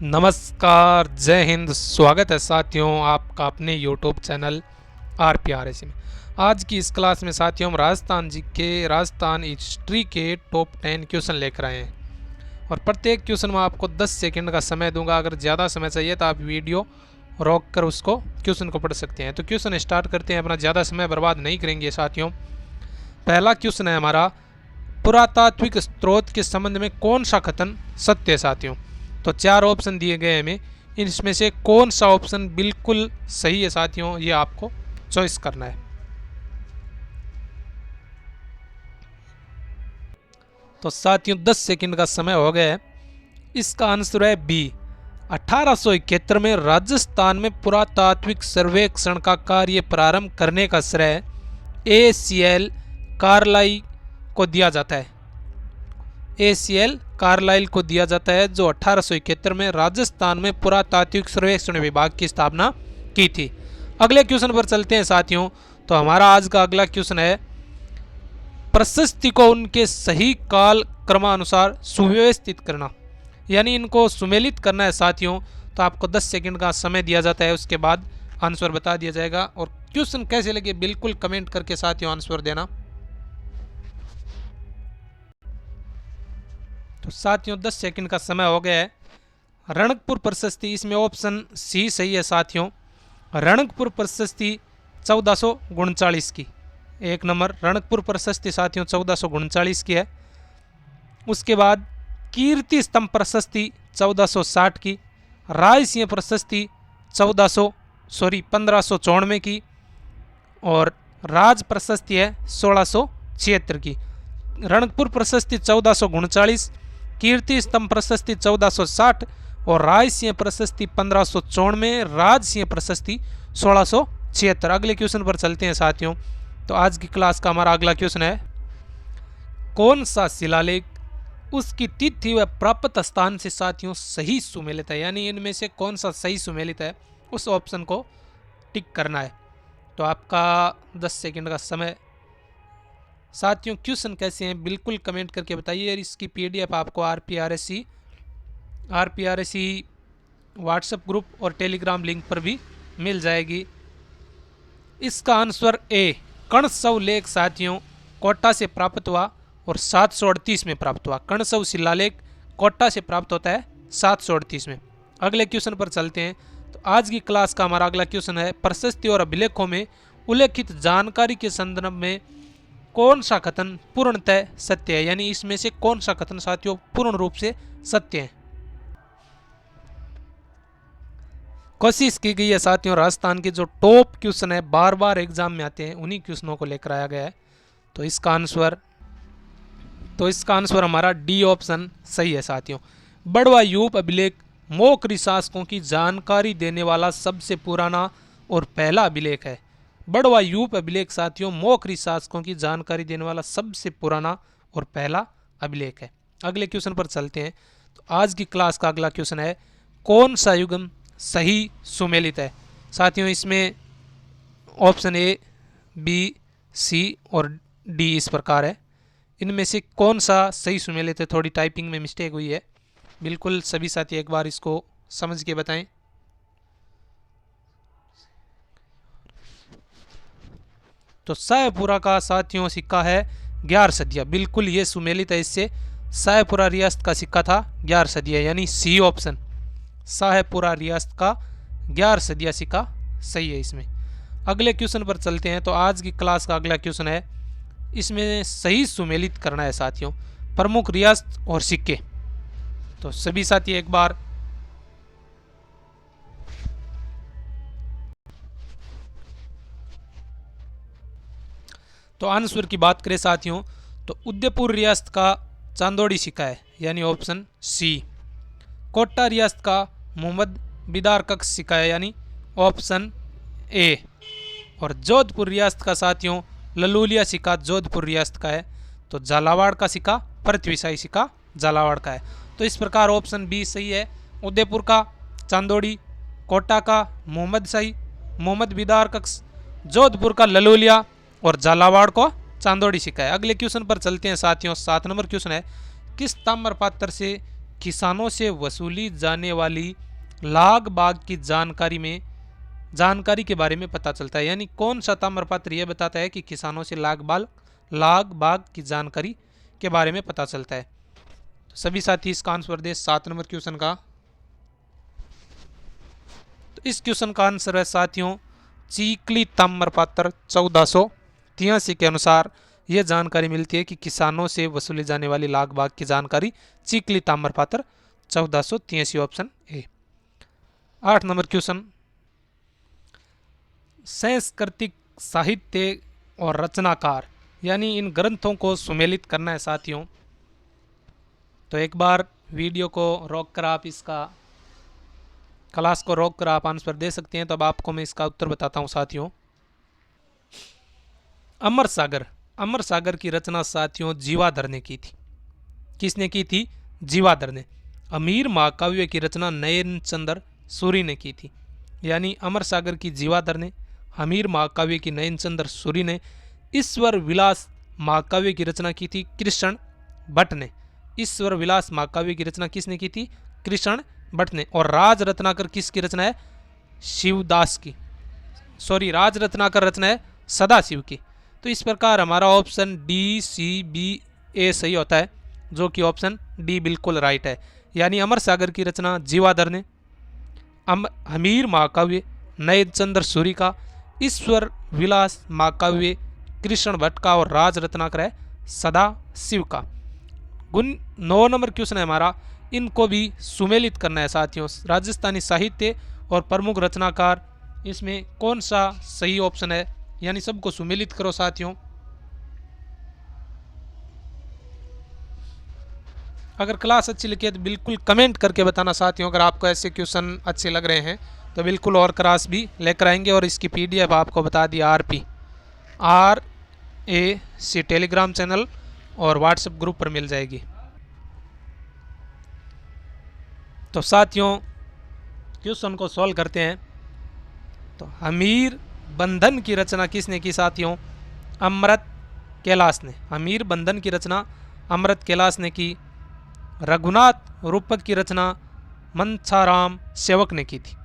नमस्कार, जय हिंद। स्वागत है साथियों आपका अपने यूट्यूब चैनल RPRSC में। आज की इस क्लास में साथियों हम राजस्थान हिस्ट्री के टॉप 10 क्वेश्चन लेकर आए हैं और प्रत्येक क्वेश्चन में आपको 10 सेकंड का समय दूंगा। अगर ज़्यादा समय चाहिए तो आप वीडियो रोक कर उसको क्वेश्चन को पढ़ सकते हैं। तो क्वेश्चन स्टार्ट करते हैं, अपना ज़्यादा समय बर्बाद नहीं करेंगे साथियों। पहला क्वेश्चन है हमारा, पुरातात्विक स्रोत के संबंध में कौन सा कथन सत्य है साथियों। तो 4 ऑप्शन दिए गए हमें, इनमें से कौन सा ऑप्शन बिल्कुल सही है साथियों, ये आपको चॉइस करना है। तो साथियों 10 सेकंड का समय हो गया है। इसका आंसर है बी। 1871 में राजस्थान में पुरातात्विक सर्वेक्षण का कार्य प्रारंभ करने का श्रेय ACL कार्लाइल को दिया जाता है। ACL कार्लाइल को दिया जाता है, जो 1871 में राजस्थान में पुरातात्विक सर्वेक्षण विभाग की स्थापना की थी। अगले क्वेश्चन पर चलते हैं साथियों। तो हमारा आज का अगला क्वेश्चन है, प्रशस्ति को उनके सही काल क्रमानुसार सुव्यवस्थित करना, यानी इनको सुमेलित करना है साथियों। तो आपको 10 सेकंड का समय दिया जाता है, उसके बाद आंसर बता दिया जाएगा। और क्वेश्चन कैसे लगे बिल्कुल कमेंट करके साथियों आंसर देना। तो साथियों 10 सेकंड का समय हो गया है। रणकपुर प्रशस्ति, इसमें ऑप्शन सी सही है साथियों। रणकपुर प्रशस्ति 1439 की, एक नंबर रणकपुर प्रशस्ति साथियों 1439 की है। उसके बाद कीर्ति स्तंभ प्रशस्ति 1460 की, रायसिंह प्रशस्ति 1594 की, और राज प्रशस्ति है 1676 की। रणकपुर प्रशस्ति 1439, कीर्ति स्तंभ प्रशस्ति 1460 और रायसिंह प्रशस्ति 1594, राजसिंह प्रशस्ति 1676। अगले क्वेश्चन पर चलते हैं साथियों। तो आज की क्लास का हमारा अगला क्वेश्चन है, कौन सा शिलालेख उसकी तिथि व प्राप्त स्थान से साथियों सही सुमेलित है, यानी इनमें से कौन सा सही सुमेलित है, उस ऑप्शन को टिक करना है। तो आपका 10 सेकंड का समय। साथियों क्वेश्चन कैसे हैं बिल्कुल कमेंट करके बताइए। और इसकी PDF आपको RPRSC व्हाट्सएप ग्रुप और टेलीग्राम लिंक पर भी मिल जाएगी। इसका आंसर ए, कर्णशव लेख साथियों कोटा से प्राप्त हुआ और 738 में प्राप्त हुआ। कर्णशव शिलालेख कोटा से प्राप्त होता है 738 में। अगले क्वेश्चन पर चलते हैं। तो आज की क्लास का हमारा अगला क्वेश्चन है, प्रशस्ति और अभिलेखों में उल्लेखित जानकारी के संदर्भ में कौन सा कथन पूर्णतः सत्य है, यानी इसमें से कौन सा कथन साथियों पूर्ण रूप से सत्य है। कोशिश की गई है साथियों, राजस्थान के जो टॉप क्वेश्चन है बार बार एग्जाम में आते हैं, उन्हीं क्वेश्चनों को लेकर आया गया है। तो इसका आंसर हमारा डी ऑप्शन सही है साथियों। बड़वा यूप अभिलेख मोकरी शासकों की जानकारी देने वाला सबसे पुराना और पहला अभिलेख है। बड़वा यूप अभिलेख साथियों मोकरी शासकों की जानकारी देने वाला सबसे पुराना और पहला अभिलेख है। अगले क्वेश्चन पर चलते हैं। तो आज की क्लास का अगला क्वेश्चन है, कौन सा युग्म सही सुमेलित है। साथियों इसमें ऑप्शन ए, बी, सी और डी इस प्रकार है। इनमें से कौन सा सही सुमेलित है। थोड़ी टाइपिंग में मिस्टेक हुई है, बिल्कुल सभी साथी एक बार इसको समझ के बताएं। तो शाहपुरा का साथियों सिक्का है 11 सदिया, बिल्कुल ये सुमेलित है इससे। शाहपुरा रियासत का सिक्का था 11 सदिया, यानी सी ऑप्शन शाहपुरा रियासत का 11 सदिया सिक्का सही है इसमें। अगले क्वेश्चन पर चलते हैं। तो आज की क्लास का अगला क्वेश्चन है, इसमें सही सुमेलित करना है साथियों प्रमुख रियासत और सिक्के। तो सभी साथी एक बार तो आंसर की बात करें साथियों, तो उदयपुर रियासत का चांदोड़ी सिक्का है, यानी ऑप्शन सी। कोटा रियासत का मोहम्मद बिदार कक्स सिक्का है, यानी ऑप्शन ए। और जोधपुर रियासत का साथियों ललूलिया सिक्का जोधपुर रियासत का है। तो झालावाड़ का सिक्का पृथ्वीशाही सिक्का झालावाड़ का है। तो इस प्रकार ऑप्शन बी सही है। उदयपुर का चांदोड़ी, कोटा का मोहम्मद बिदार कक्स, जोधपुर का ललूलिया और झालावाड़ को चांदोड़ी सिक्का है। अगले क्वेश्चन पर चलते हैं साथियों। 7 नंबर क्वेश्चन है, किस ताम्र पात्र से किसानों से वसूली जाने वाली लाग बाग की जानकारी के बारे में पता चलता है। यानी कौन सा ताम्रपत्र यह बताता है कि किसानों से लाग बाग की जानकारी के बारे में पता चलता है। तो सभी साथी इसका आंसर दे 7 नंबर क्वेश्चन का। तो इस क्वेश्चन का आंसर है साथियों चीकली ताम्रपत्र 1483 के अनुसार यह जानकारी मिलती है कि किसानों से वसूली जाने वाली लाग बाग की जानकारी चीकली ताम्रपत्र 1483, ऑप्शन ए। 8 नंबर क्वेश्चन, सांस्कृतिक साहित्य और रचनाकार यानी इन ग्रंथों को सुमेलित करना है साथियों। तो एक बार वीडियो को रोककर आप इसका क्लास को रोककर आप आंसर दे सकते हैं। तो अब आपको मैं इसका उत्तर बताता हूं साथियों। अमर सागर की रचना साथियों जीवाधर ने की थी। किसने की थी? जीवाधर ने। अमीर महाकाव्य की रचना नयन चंद्र सूरी ने की थी। यानी अमर सागर की जीवाधर ने, अमीर महाकाव्य की नयन चंद्र सूरी ने, ईश्वर विलास महाकाव्य की रचना की थी कृष्ण भट्ट ने। ईश्वर विलास महाकाव्य की रचना किसने की थी? कृष्ण भट्ट ने। और राज रत्नाकर किसकी रचना है? शिवदास की। राज रत्नाकर रचना है सदाशिव की। तो इस प्रकार हमारा ऑप्शन डी, सी, बी, ए सही होता है, जो कि ऑप्शन डी बिल्कुल राइट है। यानी अमर सागर की रचना जीवाधर ने, अमीर महाकाव्य नयन चंद्र सूरी का, ईश्वर विलास महाकाव्य कृष्ण भट्ट का और राज रत्नाकर है सदाशिव का। 9 नंबर क्वेश्चन है हमारा, इनको भी सुमेलित करना है साथियों। राजस्थानी साहित्य और प्रमुख रचनाकार, इसमें कौन सा सही ऑप्शन है? यानी सबको सुमेलित करो साथियों। अगर क्लास अच्छी लगी है तो बिल्कुल कमेंट करके बताना साथियों। अगर आपको ऐसे क्वेश्चन अच्छे लग रहे हैं तो बिल्कुल और क्लास भी लेकर आएंगे। और इसकी पीडीएफ आपको बता दी RAC टेलीग्राम चैनल और व्हाट्सएप ग्रुप पर मिल जाएगी। तो साथियों क्वेश्चन को सॉल्व करते हैं। तो हमीर बंधन की रचना किसने की साथियों? अमृत कैलाश ने। हमीर बंधन की रचना अमृत कैलाश ने की। रघुनाथ रूपक की रचना मनसाराम सेवक ने की थी।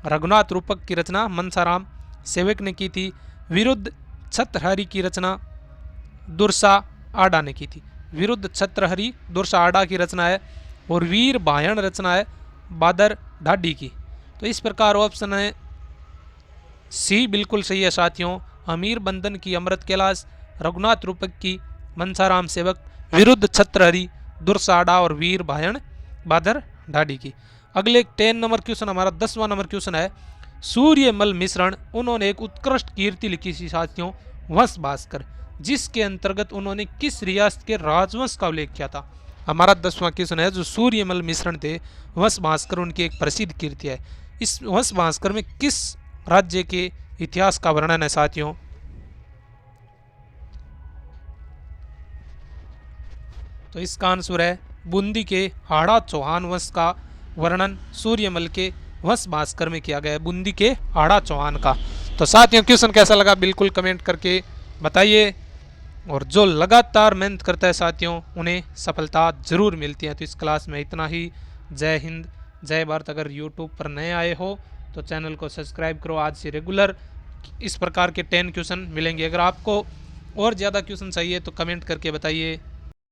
रघुनाथ रूपक की रचना मनसाराम सेवक ने की थी। विरुद्ध छत्रहरि की रचना दुर्सा आडा ने की थी। विरुद्ध छत्रहरि दुर्सा आडा की रचना है। और वीर भायण रचना है बादर ढाडी की। तो इस प्रकार ऑप्शन है सी बिल्कुल सही है साथियों। अमीर बंधन की अमृत कैलाश, रघुनाथ रूपक की मनसाराम सेवक, विरुद्ध छत्रहरि दुर्साडा और वीर भायण बादर ढाडी की। अगले 10 नंबर क्वेश्चन हमारा 10वां नंबर क्वेश्चन है, सूर्यमल मिश्रण उन्होंने एक उत्कृष्ट कीर्ति लिखी थी साथियों वंश भास्कर, जिसके अंतर्गत उन्होंने किस रियासत के राजवंश का उल्लेख किया था? हमारा 10वां क्वेश्चन है जो सूर्यमल मिश्रण थे वंश भास्कर, उनकी एक प्रसिद्ध कीर्ति है। इस वंश भास्कर में किस राज्य के इतिहास का वर्णन है साथियों? तो इसका आंसर है बूंदी के हाड़ा चौहान वंश का वर्णन सूर्यमल के वंश भास्कर में किया गया है, बूंदी के हाड़ा चौहान का। तो साथियों क्वेश्चन कैसा लगा बिल्कुल कमेंट करके बताइए। और जो लगातार मेहनत करता है साथियों उन्हें सफलता जरूर मिलती है। तो इस क्लास में इतना ही। जय हिंद, जय भारत। अगर यूट्यूब पर नए आए हो तो चैनल को सब्सक्राइब करो। आज से रेगुलर इस प्रकार के 10 क्वेश्चन मिलेंगे। अगर आपको और ज़्यादा क्वेश्चन चाहिए तो कमेंट करके बताइए।